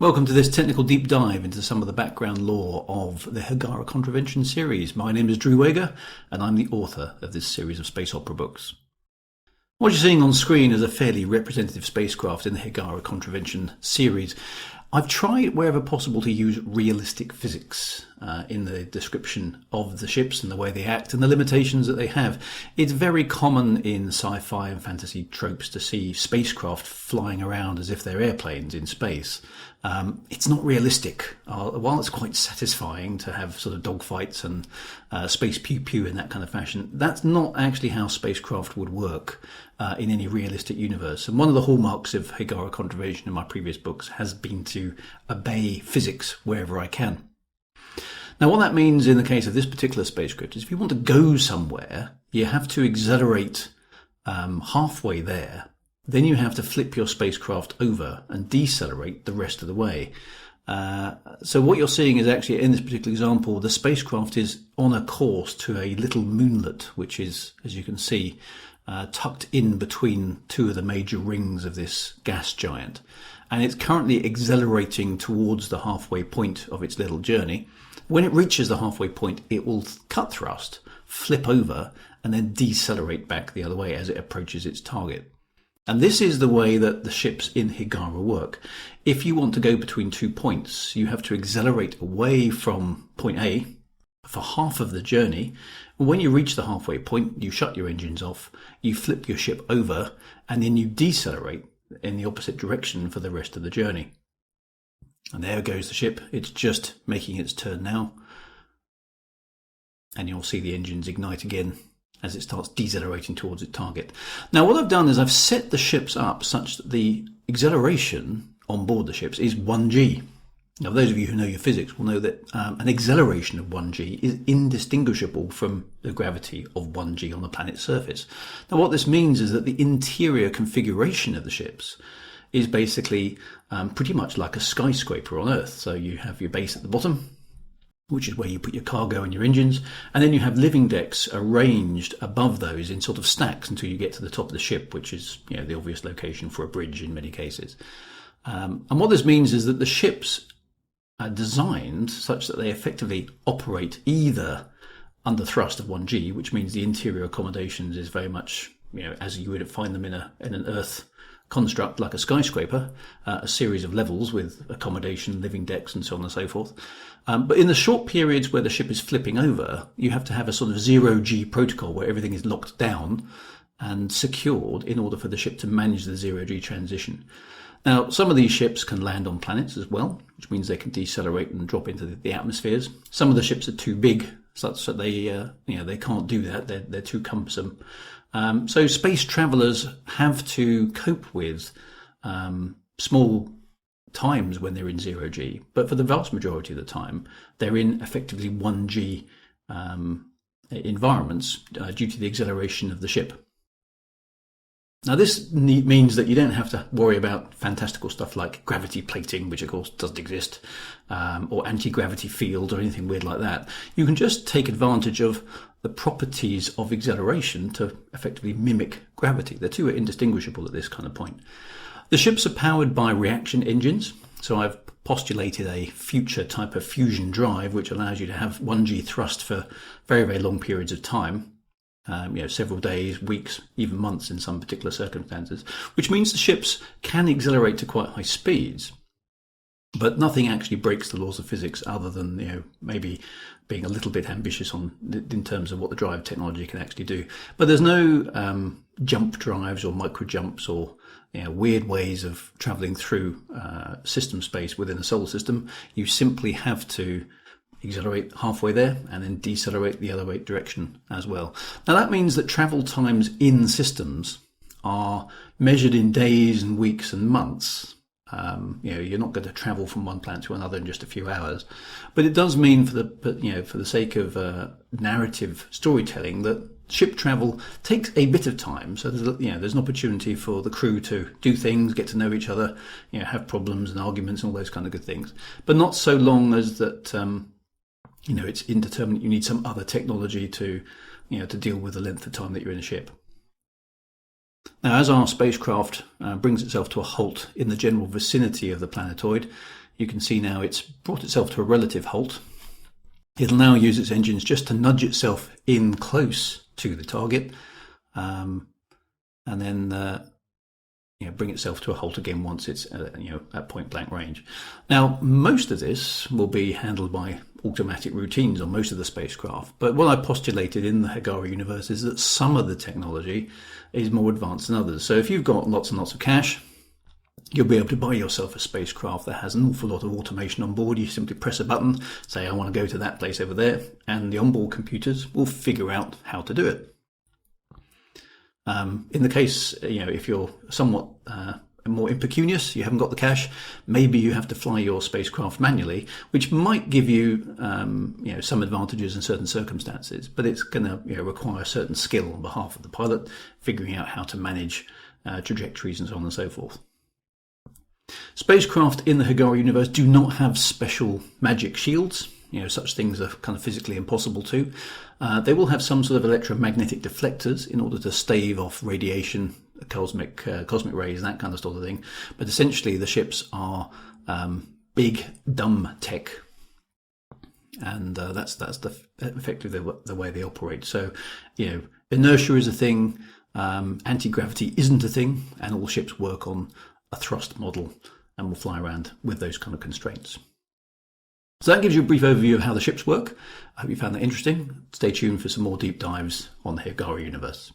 Welcome to this technical deep dive into some of the background lore of the Hegira Contravention series. My name is Drew Wagar, and I'm the author of this series of space opera books. What you're seeing on screen is a fairly representative spacecraft in the Hegira Contravention series. I've tried wherever possible to use realistic physics in the description of the ships and the way they act and the limitations that they have. It's very common in sci-fi and fantasy tropes to see spacecraft flying around as if they're airplanes in space. It's not realistic. While it's quite satisfying to have sort of dogfights and space pew-pew in that kind of fashion, that's not actually how spacecraft would work in any realistic universe. And one of the hallmarks of Hegira Contravention in my previous books has been to obey physics wherever I can. Now, what that means in the case of this particular spacecraft is if you want to go somewhere, you have to accelerate halfway there. Then you have to flip your spacecraft over and decelerate the rest of the way. So what you're seeing is actually, in this particular example, the spacecraft is on a course to a little moonlet, which is, as you can see, tucked in between two of the major rings of this gas giant. And it's currently accelerating towards the halfway point of its little journey. When it reaches the halfway point, it will cut thrust, flip over, and then decelerate back the other way as it approaches its target. And this is the way that the ships in Hegira work. If you want to go between 2 points, you have to accelerate away from point A for half of the journey. When you reach the halfway point, you shut your engines off, you flip your ship over, and then you decelerate in the opposite direction for the rest of the journey. And there goes the ship. It's just making its turn now. And you'll see the engines ignite again as it starts decelerating towards its target. Now, what I've done is I've set the ships up such that the acceleration on board the ships is 1g. Now, those of you who know your physics will know that an acceleration of 1g is indistinguishable from the gravity of 1g on the planet's surface. Now, what this means is that the interior configuration of the ships is basically pretty much like a skyscraper on Earth. So you have your base at the bottom, which is where you put your cargo and your engines, and then you have living decks arranged above those in sort of stacks until you get to the top of the ship, which is, you know, the obvious location for a bridge in many cases. And what this means is that the ships are designed such that they effectively operate either under thrust of 1g, which means the interior accommodations is very much, you know, as you would find them in an Earth construct like a skyscraper, a series of levels with accommodation, living decks, and so on and so forth. But in the short periods where the ship is flipping over, you have to have a sort of 0G protocol where everything is locked down and secured in order for the ship to manage the 0G transition. Now, some of these ships can land on planets as well, which means they can decelerate and drop into the atmospheres. Some of the ships are too big, such that they can't do that. They're too cumbersome. So space travelers have to cope with small times when they're in 0G, but for the vast majority of the time, they're in effectively 1G environments due to the acceleration of the ship. Now, this means that you don't have to worry about fantastical stuff like gravity plating, which of course doesn't exist, or anti-gravity fields or anything weird like that. You can just take advantage of the properties of acceleration to effectively mimic gravity. The two are indistinguishable at this kind of point. The ships are powered by reaction engines. So I've postulated a future type of fusion drive, which allows you to have 1G thrust for very, very long periods of time. Several days, weeks, even months in some particular circumstances, which means the ships can accelerate to quite high speeds, but nothing actually breaks the laws of physics other than, maybe being a little bit ambitious in terms of what the drive technology can actually do. But there's no jump drives or micro jumps or weird ways of traveling through system space within a solar system. You simply have to accelerate halfway there and then decelerate the other direction as well. Now, that means that travel times in systems are measured in days and weeks and months. You're not going to travel from one planet to another in just a few hours, but it does mean for the sake of narrative storytelling that ship travel takes a bit of time. So there's an opportunity for the crew to do things, get to know each other, have problems and arguments and all those kind of good things, but not so long as that. It's indeterminate. You need some other technology to deal with the length of time that you're in a ship. Now, as our spacecraft brings itself to a halt in the general vicinity of the planetoid, you can see now it's brought itself to a relative halt. It'll now use its engines just to nudge itself in close to the target, and then bring itself to a halt again once it's at point blank range. Now, most of this will be handled by automatic routines on most of the spacecraft, but what I postulated in the Hegira Universe is that some of the technology is more advanced than others. So if you've got lots and lots of cash, you'll be able to buy yourself a spacecraft that has an awful lot of automation on board. You simply press a button, say I want to go to that place over there, and the onboard computers will figure out how to do it. In the case, if you're somewhat more impecunious, you haven't got the cash, maybe you have to fly your spacecraft manually, which might give you, some advantages in certain circumstances, but it's going to require certain skill on behalf of the pilot, figuring out how to manage trajectories and so on and so forth. Spacecraft in the Hegira Universe do not have special magic shields. Such things are kind of physically impossible to. They will have some sort of electromagnetic deflectors in order to stave off radiation, cosmic rays, and that kind of sort of thing. But essentially, the ships are big, dumb tech, and that's effectively the way they operate. So, inertia is a thing, anti-gravity isn't a thing, and all ships work on a thrust model and will fly around with those kind of constraints. So that gives you a brief overview of how the ships work. I hope you found that interesting. Stay tuned for some more deep dives on the Hegira Universe.